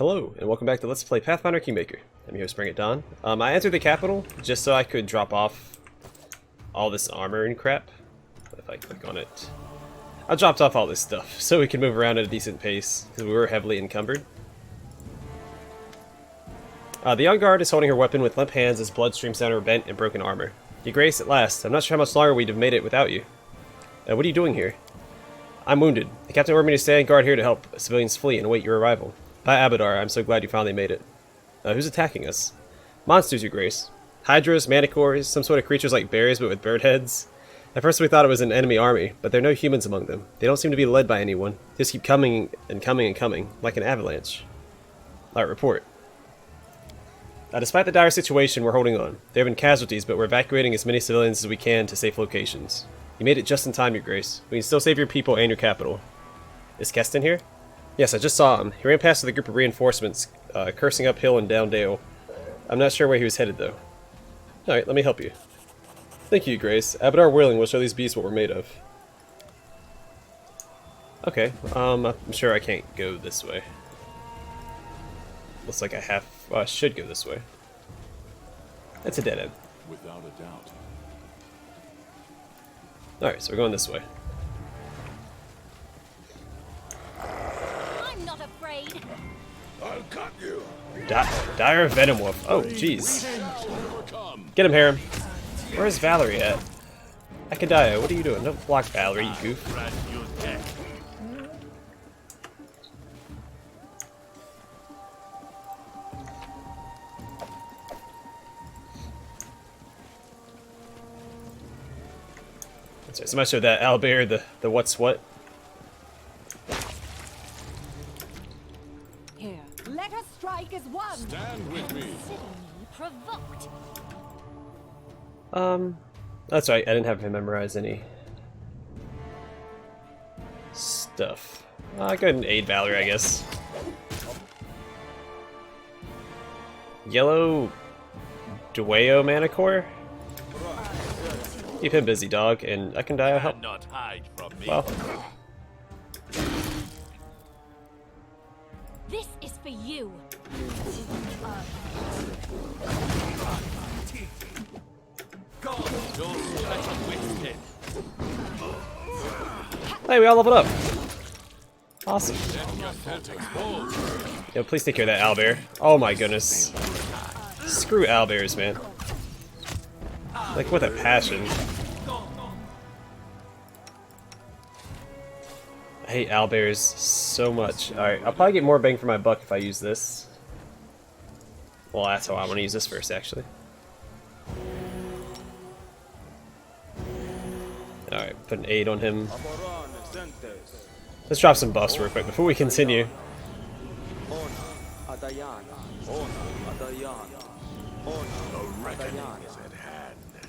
Hello, and welcome back to Let's Play Pathfinder Kingmaker. I'm your host, BringItDon. I entered the capital just so I could drop off all this armor and crap. If I click on it, I dropped off all this stuff so we could move around at a decent pace because we were heavily encumbered. The young guard is holding her weapon with limp hands as blood streams down her bent and broken armor. Your Grace, at last. I'm not sure how much longer we'd have made it without you. What are you doing here? I'm wounded. The captain ordered me to stay on guard here to help civilians flee and await your arrival. By Abadar, I'm so glad you finally made it. Who's attacking us? Monsters, Your Grace. Hydras, manticores, some sort of creatures like bears but with bird heads. At first we thought it was an enemy army, but there are no humans among them. They don't seem to be led by anyone. They just keep coming and coming and coming, like an avalanche. Alright, report. Despite the dire situation, we're holding on. There have been casualties, but we're evacuating as many civilians as we can to safe locations. You made it just in time, Your Grace. We can still save your people and your capital. Is Keston here? Yes, I just saw him. He ran past with a group of reinforcements, cursing uphill and down dale. I'm not sure where he was headed, though. Alright, let me help you. Thank you, Grace. Abadar willing, we'll show these beasts what we're made of. Okay, I'm sure I can't go this way. Looks like I should go this way. That's a dead end. Without a doubt. Alright, so we're going this way. I'm not afraid. I'll cut you. Dire Venom Wolf. Oh, jeez. Get him, Harem. Where's Valerie at? Akadaya, what are you doing? Don't block Valerie, you goof. That's right, somebody showed that owlbear the what's what. Here, let us strike as one. Stand with me. Provoked. That's right, I didn't have him memorize any stuff. Go ahead and aid Valerie, I guess. Yellow Dueo Manicore? Keep him busy, dog, and I can die. I'll help. Not hide from me. Well, This is for you. hey, we all leveled up. Awesome. Yo, please take care of that owlbear. Oh my goodness. Screw owlbears, man. Like, with a passion. I hate owlbears so much. Alright, I'll probably get more bang for my buck if I use this. Well, that's how I want to use this first, actually. Alright, put an 8 on him. Let's drop some buffs real quick before we continue.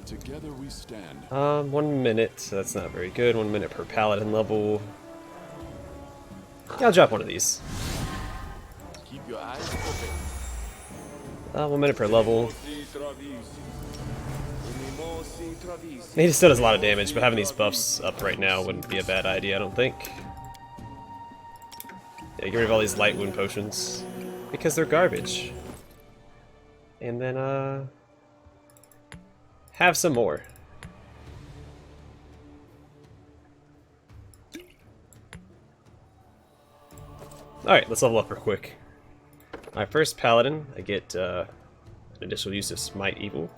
Together we stand. 1 minute, so that's not very good. 1 minute per paladin level. Yeah, I'll drop one of these. Keep your eyes open. 1 minute per level. He still does a lot of damage, but having these buffs up right now wouldn't be a bad idea, I don't think. Yeah, get rid of all these light wound potions. Because they're garbage. And then, have some more. Alright, let's level up real quick. My first paladin, I get an additional use of Smite Evil.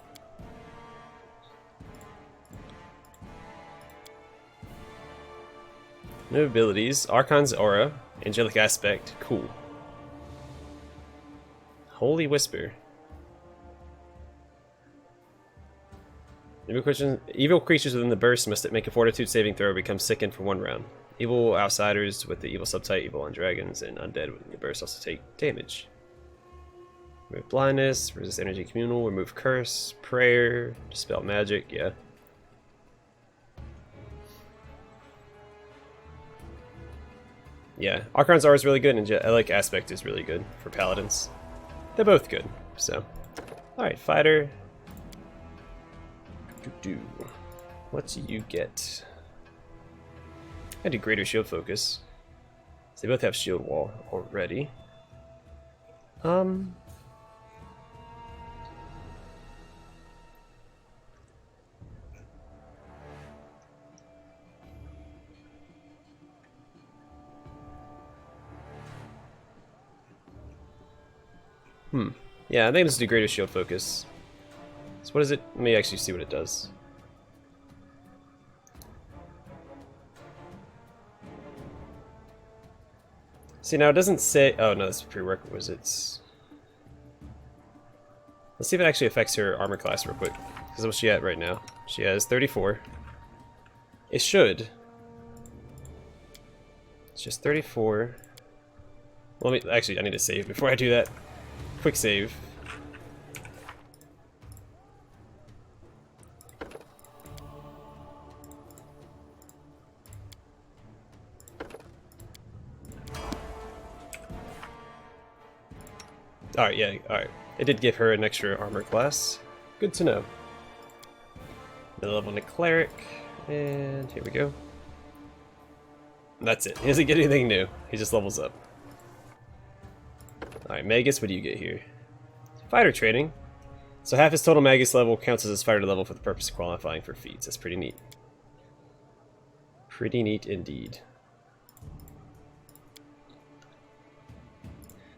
No abilities. Archon's Aura. Angelic Aspect. Cool. Holy Whisper. Evil creatures within the burst must make a fortitude saving throw or become sickened for 1 round. Evil outsiders with the evil subtype, evil on dragons, and undead within the burst also take damage. Remove blindness, resist energy communal, remove curse, prayer, dispel magic, yeah. Yeah, Archon's Aura is really good, and Angelic Aspect is really good for paladins. They're both good, so. Alright, fighter. What do you get? I do greater shield focus. So they both have shield wall already. Um. Yeah, I think this is the greatest shield focus. So what is it? Let me actually see what it does. See, now it doesn't say... Oh, no, that's prerequisites. Let's see if it actually affects her armor class real quick. Because what's she at right now? She has 34. It should. It's just 34. Well, let me... Actually, I need to save before I do that. Quick save. Alright, yeah, alright. It did give her an extra armor class. Good to know. Another level in a cleric. And here we go. And that's it. He doesn't get anything new. He just levels up. Alright, Magus, what do you get here? Fighter training. So half his total Magus level counts as his fighter level for the purpose of qualifying for feats. That's pretty neat. Pretty neat indeed.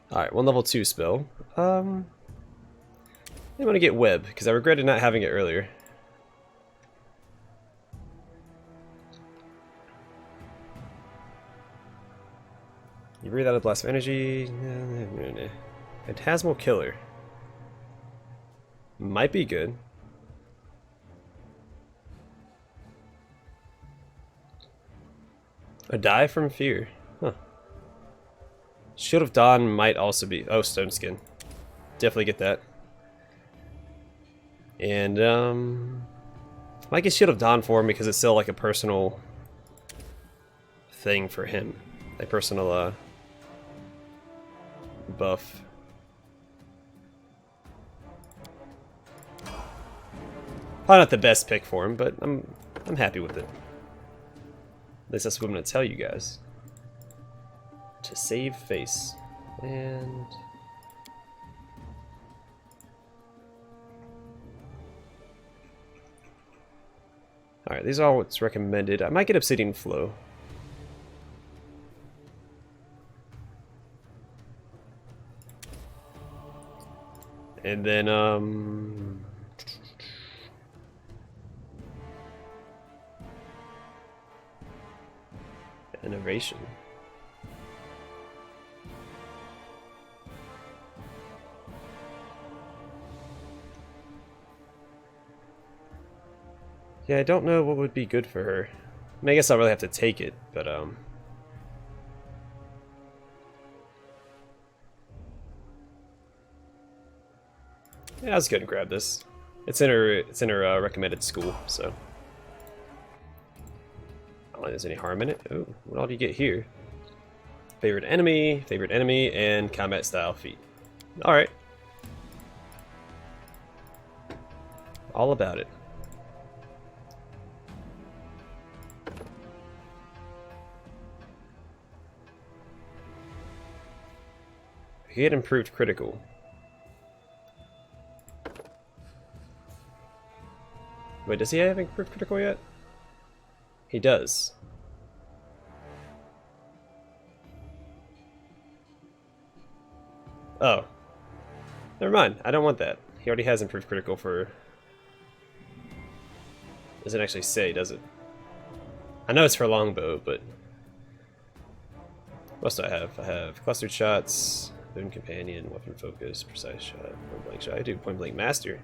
Alright, one level 2 spell. I want to get Web, because I regretted not having it earlier. You breathe out a blast of energy. Phantasmal Killer. Might be good. A die from fear. Huh. Shield of Dawn might also be... Oh, Stone Skin. Definitely get that. And, might get Shield of Dawn for him because it's still like a personal thing for him. A personal, buff. Probably not the best pick for him, but I'm happy with it. At least that's what I'm going to tell you guys. To save face. And... Alright, these are all what's recommended. I might get Obsidian Flow. And then, Innovation. Yeah, I don't know what would be good for her. I mean, I guess I'll really have to take it, but, yeah, let's go ahead and grab this. It's in her recommended school, so. I don't think there's any harm in it. Oh, what all do you get here? Favorite enemy, and combat style feat. Alright. All about it. He had improved critical. Wait, does he have improved critical yet? He does. Oh. Never mind. I don't want that. He already has improved critical for... Doesn't actually say, does it? I know it's for longbow, but... What else do I have? I have clustered shots, boon companion, weapon focus, precise shot, point blank shot. I do point blank master.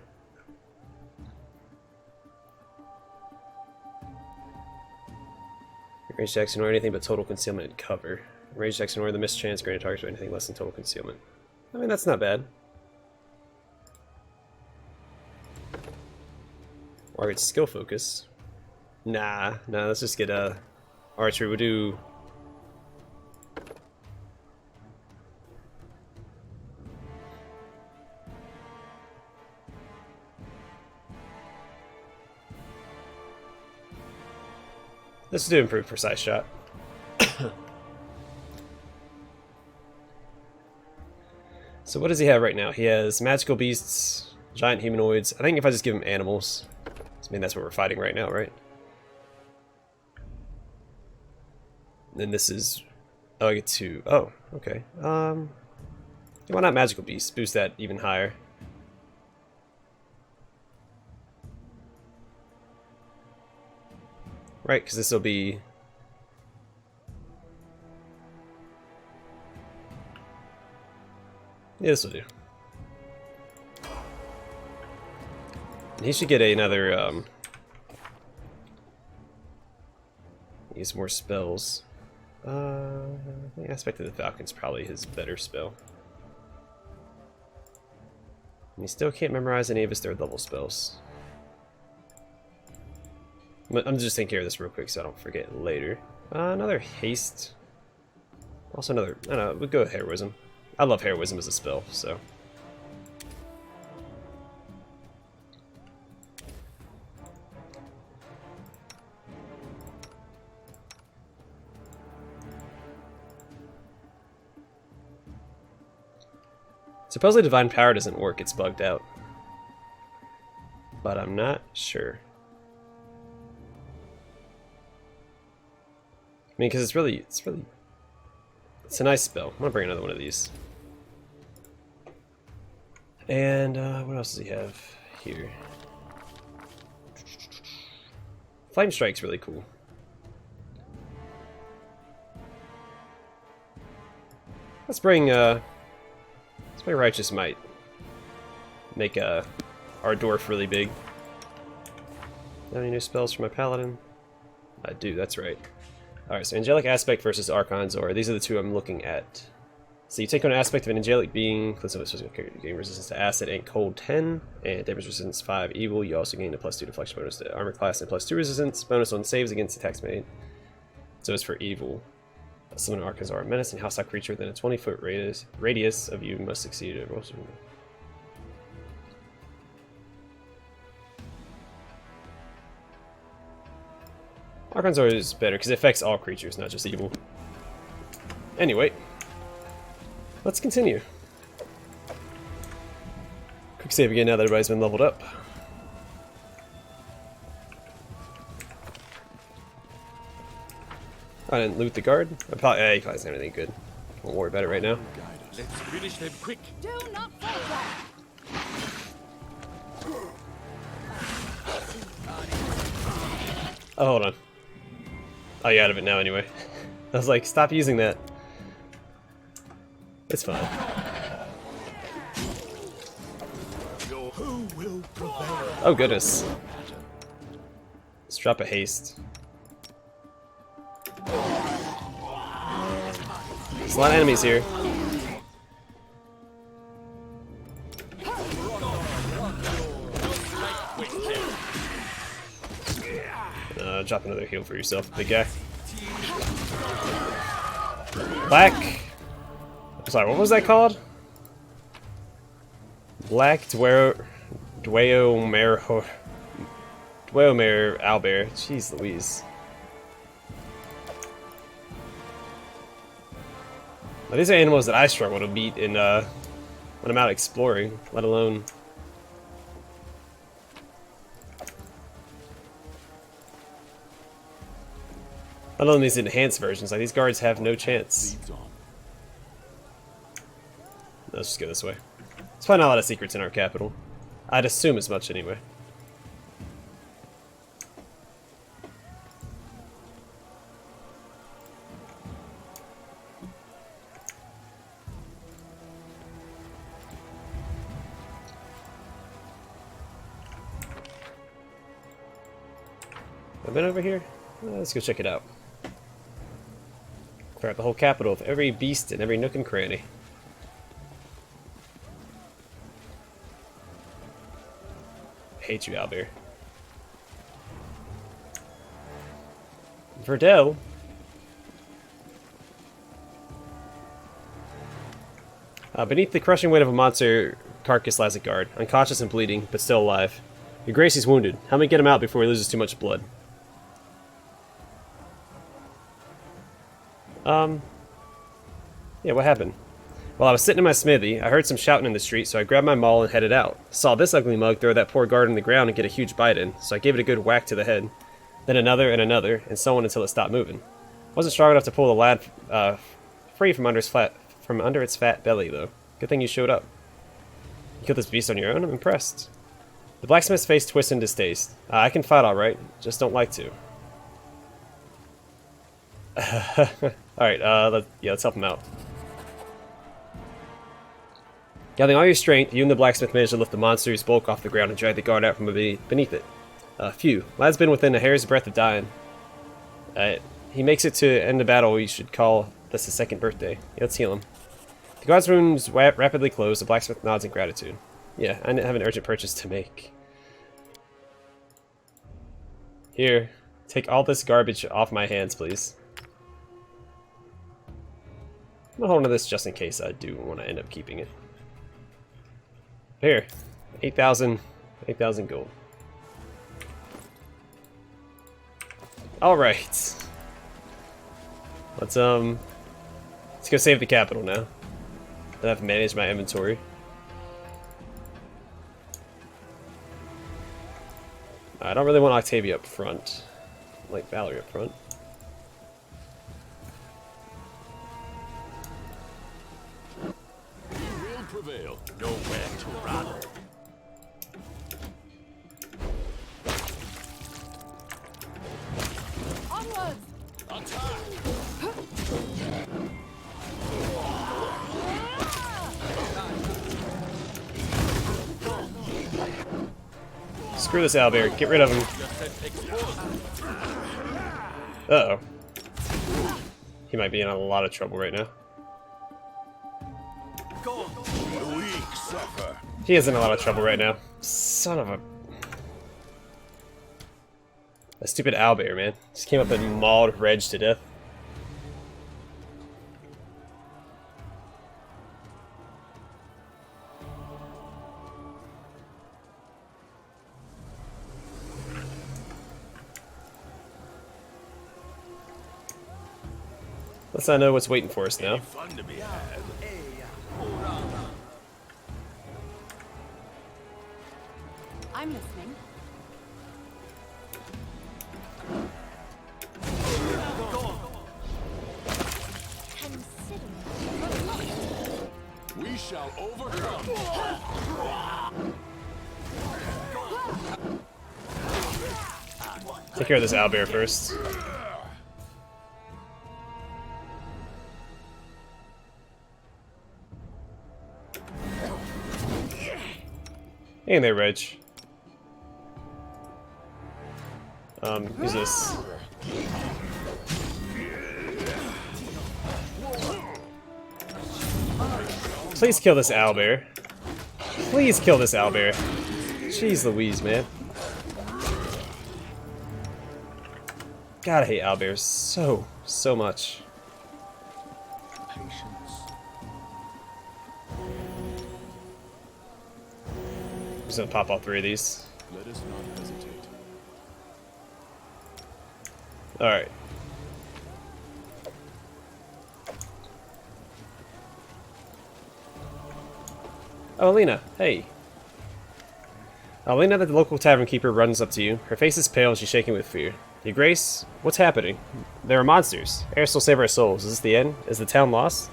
Range attacks ignore anything but total concealment and cover. Range attacks ignore the missed chance granted targets or anything less than total concealment. I mean, that's not bad. Or it's skill focus. Nah, let's just get archery. We'll do... Let's do improved precise shot. So what does he have right now? He has magical beasts, giant humanoids. I think if I just give him animals, I mean that's what we're fighting right now, right? Then this is, oh, I get two. Oh, okay. Why not magical beasts? Boost that even higher. Right, because this will be. Yeah, this will do. And he should get another, use more spells. The Aspect of the Falcon's probably his better spell. And he still can't memorize any of his 3rd level spells. I'm just taking care of this real quick so I don't forget later. Another haste. Also another, I don't know, we'll go with heroism. I love heroism as a spell, so. Supposedly Divine Power doesn't work, it's bugged out. But I'm not sure. I mean, because it's a nice spell. I'm gonna bring another one of these. And what else does he have here? Flame Strike's really cool. Let's bring Righteous Might. Make our dwarf really big. Any new spells for my paladin? I do, that's right. Alright, so Angelic Aspect versus Archon Zor. These are the two I'm looking at. So you take on an aspect of an angelic being, gain resistance to acid and cold 10, and damage resistance 5 evil. You also gain a +2 deflection bonus to armor class and +2 resistance bonus on saves against attacks made. So it's for evil. Summon Archon Zor, a menacing hostile creature within a 20-foot radius of you must succeed at rolls. Archon Zor is better because it affects all creatures, not just evil. Anyway, let's continue. Quick save again now that everybody's been leveled up. I didn't loot the guard. He probably doesn't have anything good. Won't worry about it right now. Let's finish them quick. Do not falter. Oh, hold on. Oh, you're out of it now anyway. I was like, stop using that. It's fine. Oh, goodness. Let's drop a haste. There's a lot of enemies here. Drop another heal for yourself, big guy. Black. I'm sorry, what was that called? Black Dweomere Owlbear. Jeez Louise. Now, these are animals that I struggle to beat in when I'm out exploring, let alone. Let alone these enhanced versions. Like, these guards have no chance. Let's just go this way. There's probably not a lot of secrets in our capital. I'd assume as much anyway. I've been over here? Let's go check it out. Clear out the whole capital of every beast and every nook and cranny. I hate you, Owlbear. Verdell. Beneath the crushing weight of a monster carcass lies a guard, unconscious and bleeding, but still alive. Your Grace is wounded. Help me get him out before he loses too much blood. Yeah, what happened? While I was sitting in my smithy, I heard some shouting in the street, so I grabbed my maul and headed out. Saw this ugly mug throw that poor guard on the ground and get a huge bite in, so I gave it a good whack to the head. Then another, and so on until it stopped moving. Wasn't strong enough to pull the lad free from under its fat belly, though. Good thing you showed up. You killed this beast on your own? I'm impressed. The blacksmith's face twisted in distaste. I can fight alright, just don't like to. Alright, let's help him out. Gathering all your strength, you and the blacksmith managed to lift the monster's bulk off the ground and drag the guard out from beneath it. Phew. Lad's been within a hair's breadth of dying. He makes it to end the battle. We should call this his second birthday. Yeah, let's heal him. The guard's wounds rapidly close. The blacksmith nods in gratitude. Yeah, I have an urgent purchase to make. Here, take all this garbage off my hands, please. I'm gonna hold on to this just in case I do want to end up keeping it. Here, 8,000 gold. All right. Let's go save the capital now. Then I've managed my inventory. I don't really want Octavia up front. I like Valerie up front. Will prevail. Nowhere to run. Onwards! Attack! Screw this owlbear. Get rid of him. Uh-oh. He might be in a lot of trouble right now. The weak suffer. He is in a lot of trouble right now. Son of a... That stupid owlbear, man. Just came up and mauled Reg to death. Let's not know what's waiting for us now. Fun to be had. I'm listening. We shall overcome. Take care of this owlbear first. Hey there, Reg. Who's this? Please kill this owlbear. Please kill this owlbear. Jeez Louise, man. God, I hate owlbears so much. Patience. I'm just gonna pop all three of these. Let us not hesitate. Alright. Oh, Alina, hey. Alina, the local tavern keeper, runs up to you. Her face is pale and she's shaking with fear. Your Grace, what's happening? There are monsters. Eris will save our souls. Is this the end? Is the town lost?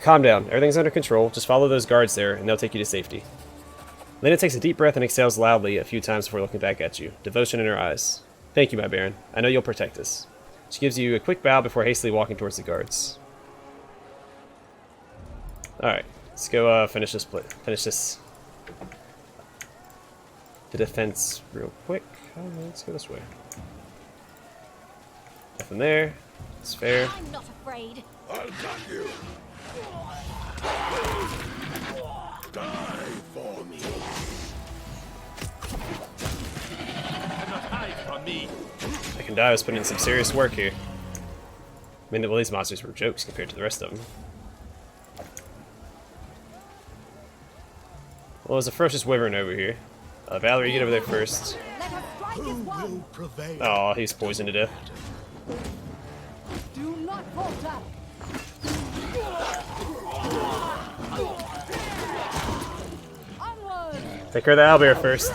Calm down. Everything's under control. Just follow those guards there and they'll take you to safety. Lena takes a deep breath and exhales loudly a few times before looking back at you. Devotion in her eyes. Thank you, my Baron. I know you'll protect us. She gives you a quick bow before hastily walking towards the guards. Alright, let's go finish this the defense real quick. Let's go this way. Nothing there. It's fair. I'm not afraid. I'll got you. Die for me. Cannot hide from me. I can die. I was putting in some serious work here. I mean, well, these monsters were jokes compared to the rest of them. Well, there's a ferocious wyvern over here. Valerie, you get over there first. Let us strike as one. Prevail. Oh, he's poisoned to death. Do not falter. Take care of the owlbear first.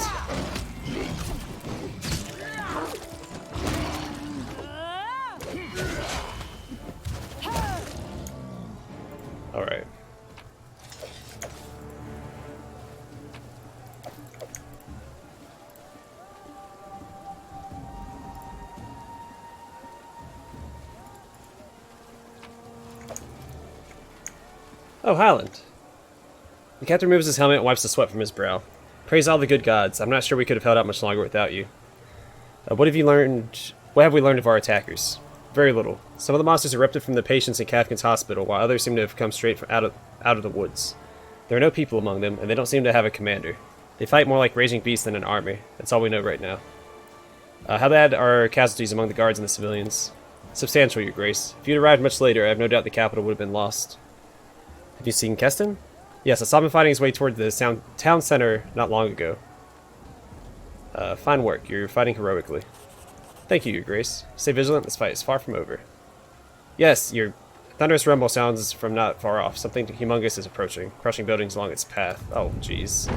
Alright. Oh, Highland. The captain removes his helmet and wipes the sweat from his brow. Praise all the good gods. I'm not sure we could have held out much longer without you. What have we learned of our attackers? Very little. Some of the monsters erupted from the patients in Kafkin's hospital, while others seem to have come straight from out of the woods. There are no people among them, and they don't seem to have a commander. They fight more like raging beasts than an army. That's all we know right now. How bad are casualties among the guards and the civilians? Substantial, Your Grace. If you'd arrived much later, I have no doubt the capital would have been lost. Have you seen Keston? Yes, I saw him fighting his way toward the town center not long ago. Fine work. You're fighting heroically. Thank you, Your Grace. Stay vigilant. This fight is far from over. Yes, your thunderous rumble sounds from not far off. Something humongous is approaching, crushing buildings along its path. Oh, jeez.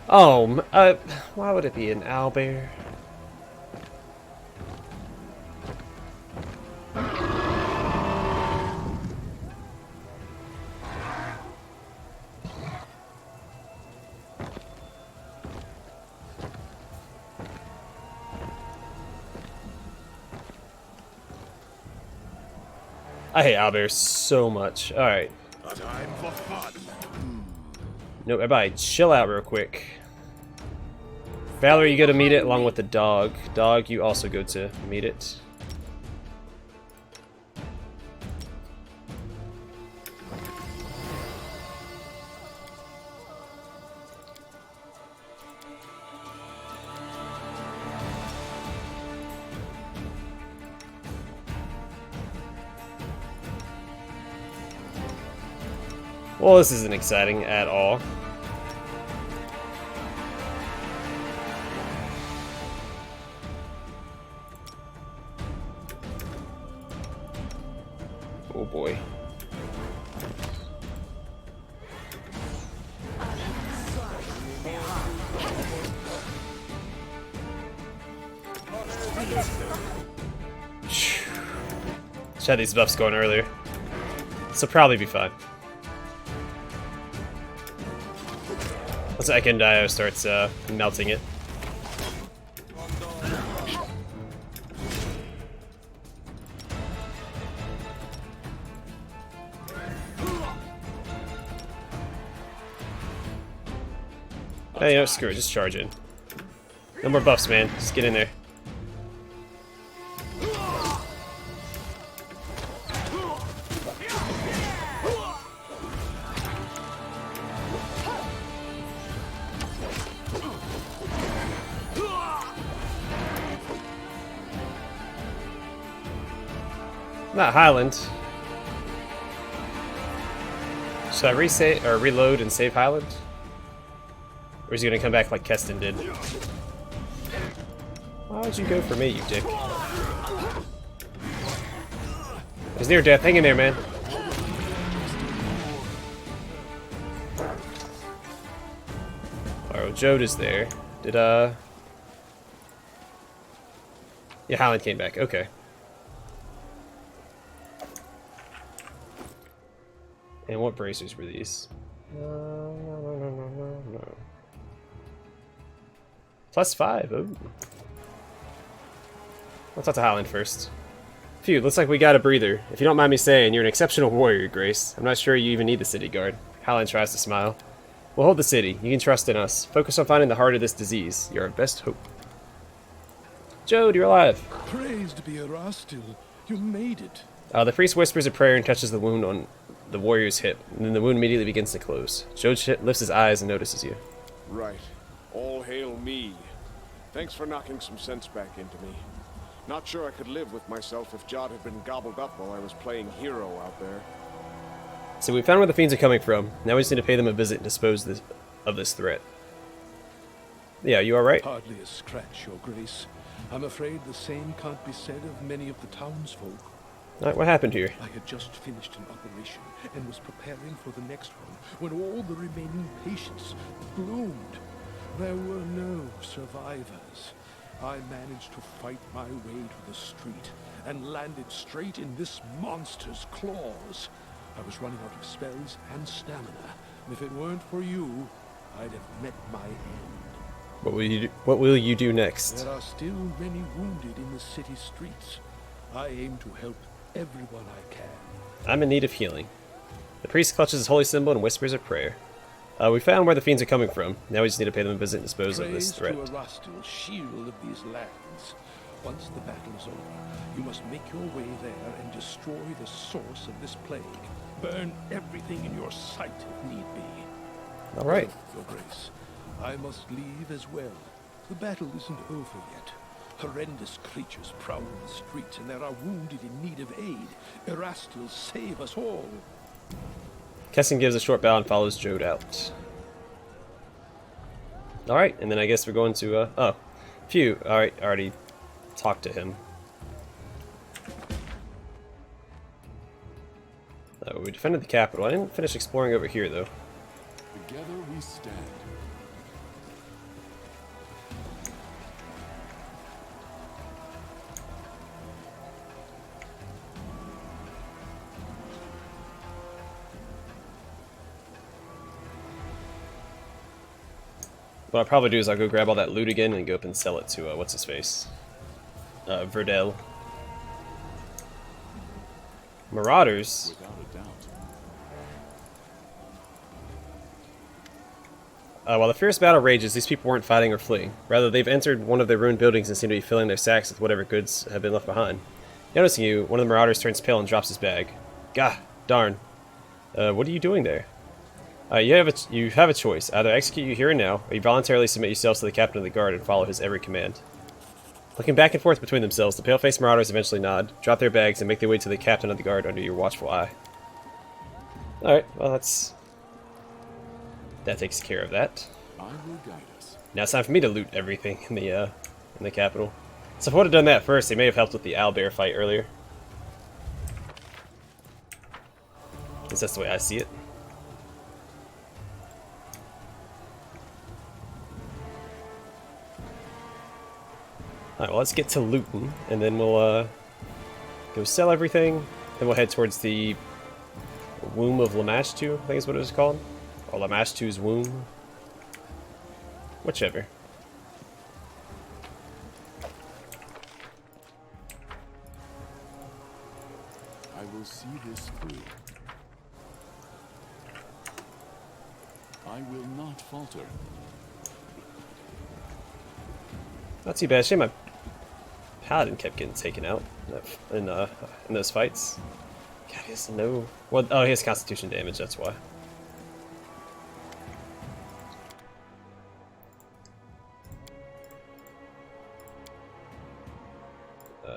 Oh, why would it be an owlbear? I hate owlbears so much. Alright. A time for fun. No, everybody, chill out real quick. Valerie, you go to meet it along with the dog. Dog, you also go to meet it. Well, this isn't exciting at all. Oh boy. Just had these buffs going earlier. This will probably be fine. Once Ekendio starts melting it. Hey, you know, screw it, just charge in. No more buffs, man. Just get in there. Not Highland. Should I resave or reload and save Highland? Or is he gonna come back like Keston did? Why would you go for me, you dick? It was near death. Hang in there, man. Alright, Jode is there. Did yeah, Highland came back. Okay. And what bracers were these? No. +5. Ooh. Let's talk to Highland first. Phew, looks like we got a breather. If you don't mind me saying, you're an exceptional warrior, Grace. I'm not sure you even need the city guard. Highland tries to smile. We'll hold the city. You can trust in us. Focus on finding the heart of this disease. You're our best hope. Jode, you're alive. Praised be Erastil. You made it. The priest whispers a prayer and touches the wound on the warrior's hip, and then the wound immediately begins to close. Jode lifts his eyes and notices you. Right. All hail me. Thanks for knocking some sense back into me. Not sure I could live with myself if Jod had been gobbled up while I was playing hero out there. So we found where the fiends are coming from. Now we just need to pay them a visit and dispose of this threat. Yeah, you alright? Hardly a scratch, Your Grace. I'm afraid the same can't be said of many of the townsfolk. Alright, what happened here? I had just finished an operation and was preparing for the next one when all the remaining patients bloomed. There were no survivors. I managed to fight my way to the street and landed straight in this monster's claws. I was running out of spells and stamina. If it weren't for you, I'd have met my end. What will you do next? There are still many wounded in the city streets. I aim to help everyone I can. I'm in need of healing. The priest clutches his holy symbol and whispers a prayer. We found where the fiends are coming from. Now we just need to pay them a visit and dispose of this threat. Praise to Arastil, shield of these lands. Once the battle is over, you must make your way there and destroy the source of this plague. Burn everything in your sight if need be. Alright. Your Grace, I must leave as well. The battle isn't over yet. Horrendous creatures prowl the streets, and there are wounded in need of aid. Erastil, save us all. Kessin gives a short bow and follows Jode out. Alright, and then I guess we're going to, oh. Phew, alright, I already talked to him. We defended the capital. I didn't finish exploring over here, though. Together we stand. What I'll probably do is I'll go grab all that loot again and go up and sell it to, what's his face? Verdel. Marauders? Without a doubt. While the fierce battle rages, these people weren't fighting or fleeing. Rather, they've entered one of their ruined buildings and seem to be filling their sacks with whatever goods have been left behind. Noticing you, one of the marauders turns pale and drops his bag. Gah, darn. What are you doing there? You have a choice. Either execute you here and now, or you voluntarily submit yourselves to the captain of the guard and follow his every command. Looking back and forth between themselves, the pale-faced marauders eventually nod, drop their bags, and make their way to the captain of the guard under your watchful eye. Alright, well that takes care of that. I will guide us. Now it's time for me to loot everything in the capital. So if I would have done that first, they may have helped with the owlbear fight earlier. At least that's the way I see it. Alright, well let's get to looting, and then we'll go sell everything. Then we'll head towards the Womb of Lamashtu, I think is what it was called. Or Lamashtu's Womb. Whichever. I will see this through. I will not falter. Not too bad. Shame my paladin kept getting taken out in those fights. God, he has no... Well, oh, he has constitution damage, that's why.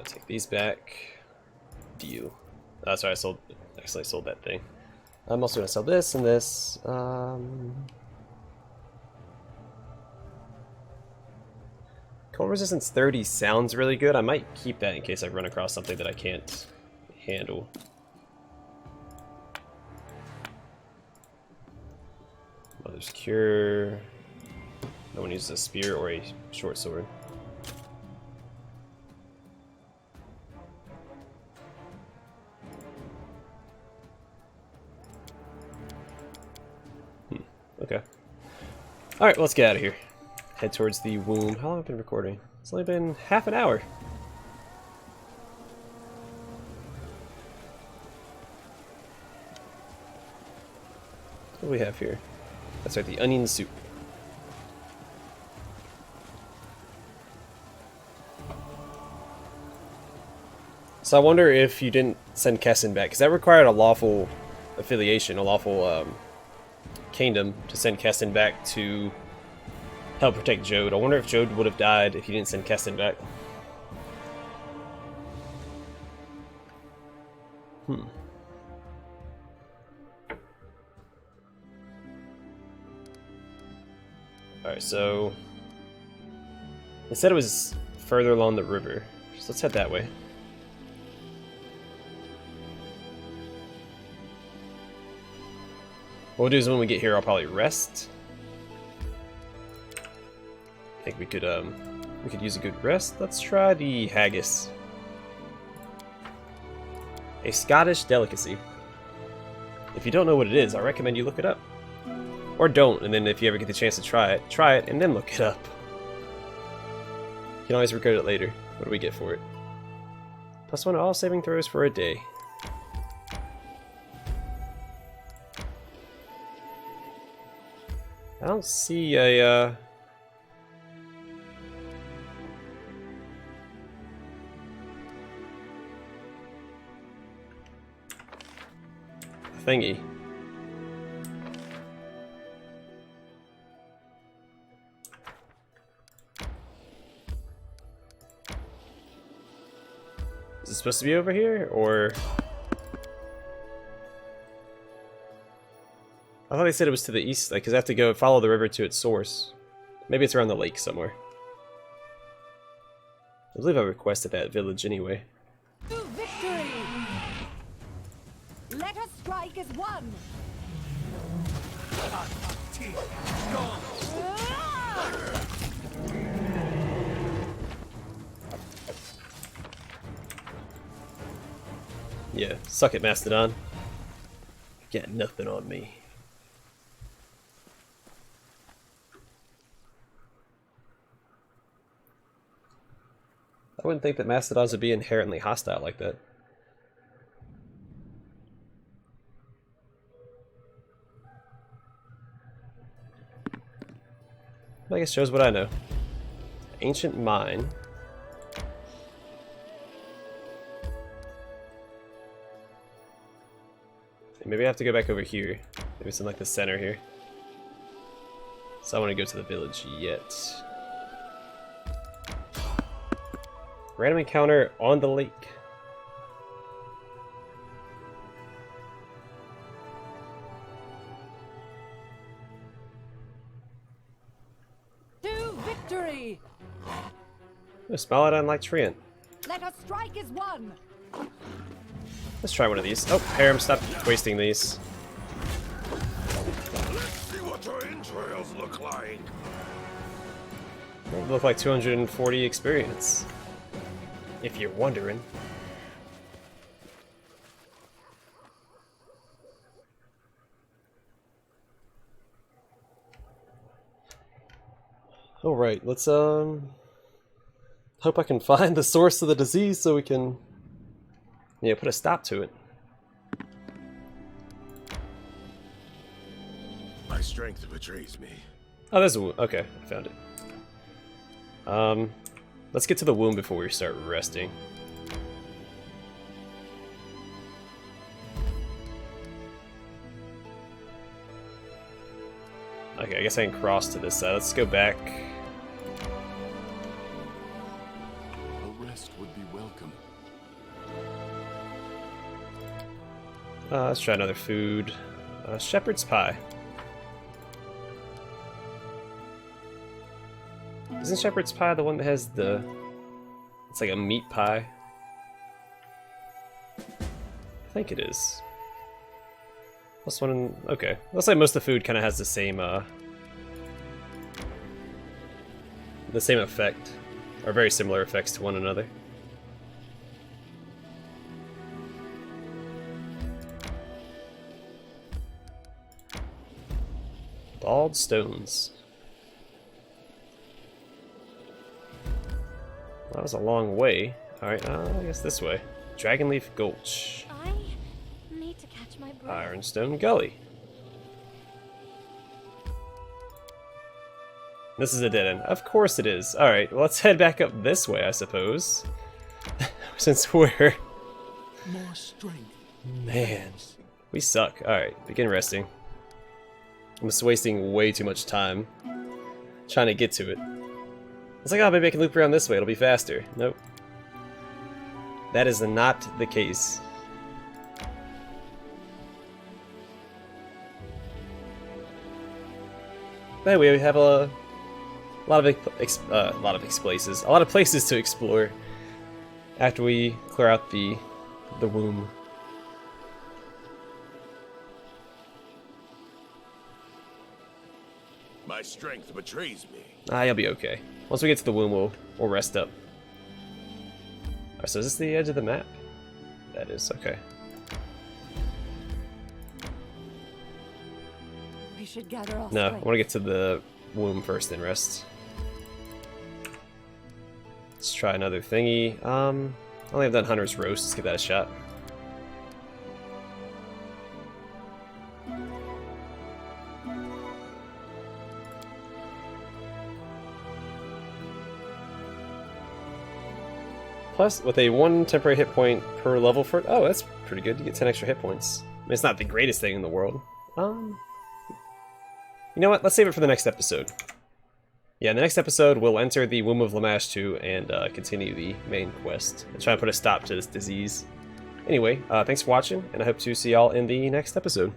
Take these back. Deal. Oh, sorry, I accidentally sold that thing. I'm also going to sell this and this. Cold resistance 30 sounds really good. I might keep that in case I run across something that I can't handle. Mother's Cure. No one uses a spear or a short sword. Okay. Alright, well, let's get out of here. Head towards the womb. How long have I been recording? It's only been half an hour. What do we have here? That's right, the onion soup. So I wonder if you didn't send Kessin back, because that required a lawful affiliation, a lawful kingdom to send Kessin back to help protect Jode. I wonder if Jode would have died if you didn't send Kessin back. Alright, so it said it was further along the river, so let's head that way. What we'll do is when we get here, I'll probably rest. I think we could use a good rest. Let's try the haggis. A Scottish delicacy. If you don't know what it is, I recommend you look it up. Or don't, and then if you ever get the chance to try it, and then look it up. You can always regret it later. What do we get for it? +1 to all saving throws for a day. I don't see a, thingy. Is it supposed to be over here, or... I thought they said it was to the east, like, because I have to go follow the river to its source. Maybe it's around the lake somewhere. I believe I requested that village anyway. To victory! Let us strike as one! Yeah, suck it, Mastodon. You got nothing on me. I wouldn't think that Mastodons would be inherently hostile like that. I guess shows what I know. Ancient mine. Maybe I have to go back over here. Maybe it's in like the center here. So I want to go to the village yet. Random encounter on the lake. To victory! Oh, Smaladon like Treant. Let us strike as one! Let's try one of these. Oh, Harem, stop wasting these. Let's see what your entrails look like. They look like 240 experience. If you're wondering. Alright, let's hope I can find the source of the disease so we can put a stop to it. My strength betrays me. Oh, there's a wound. Okay, I found it. Let's get to the womb before we start resting. Okay, I guess I can cross to this side. Let's go back. A rest would be welcome. Let's try another food. Shepherd's pie. Isn't shepherd's pie the one that has the... It's like a meat pie? I think it is. Plus one... Okay. Looks like most of the food kind of has the same effect. Or very similar effects to one another. Bald stones. That was a long way. Alright, I guess this way. Dragonleaf Gulch. I need to catch my breath. Ironstone Gully. This is a dead end. Of course it is. Alright, well, let's head back up this way, I suppose. Since we're... More strength. Man, we suck. Alright, begin resting. I'm just wasting way too much time trying to get to it. It's like, oh, maybe I can loop around this way, it'll be faster. Nope. That is not the case. But anyway, we have a lot of places to explore after we clear out the womb. my strength betrays me. Ah, you'll be okay. Once we get to the womb, we'll rest up. Alright, so is this the edge of the map? That is, okay. We should gather our No, I strength. want to get to the womb first and rest. Let's try another thingy. I only have done Hunter's Roast. Let's give that a shot. Plus, with a 1 temporary hit point per level for... Oh, that's pretty good. You get 10 extra hit points. I mean, it's not the greatest thing in the world. You know what? Let's save it for the next episode. Yeah, in the next episode, we'll enter the Womb of Lamashtu and continue the main quest. And try to put a stop to this disease. Anyway, thanks for watching, and I hope to see y'all in the next episode.